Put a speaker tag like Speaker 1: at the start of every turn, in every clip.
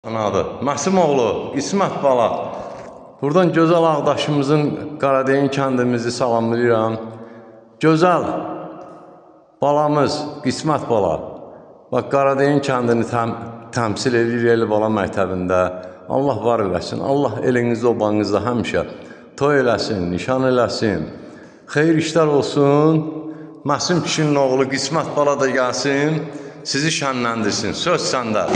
Speaker 1: Adı Masimoğlu, İsmət Bala. Buradan gözəl ağdaşımızın Qaradeyin kəndimizi salamlayıram. Gözəl balamız İsmət Bala. Bax, Qaradeyin kəndini təmsil edir Eli Bala məktəbində. Allah var eləsin, Allah elinizdə, obanızda həmişə toy eləsin, nişan eləsin. Xeyir işlər olsun. Məsim kişinin oğlu İsmət Bala da gəlsin, sizi şənləndirsin. Söz səndə.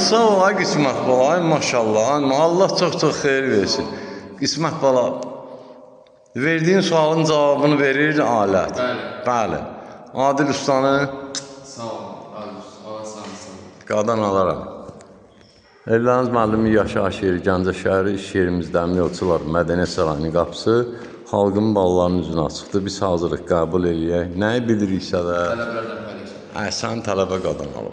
Speaker 1: Sağ ol, İsmət Bala, maşallah. Allah çox-çox xeyir versin. İsmət Bala, verdiyin sualın cavabını verir alət. Bəli. Adil Ustanı?
Speaker 2: Sağ ol, Adil Usta. Sağ ol.
Speaker 1: Qadan alaram. Evləriniz müəllimi Yaşar şeiri, Gəncə şəhəri iş yerimizdə əmni yolçular, Mədəniyyət Sarayının qapısı, xalqın ballarının üzünə açıqdır. Biz hazırıq qəbul eləyək. Nəyi biliriksə də...
Speaker 2: Tələblərdən paylaşalım.
Speaker 1: Sən tələbə qadan alım.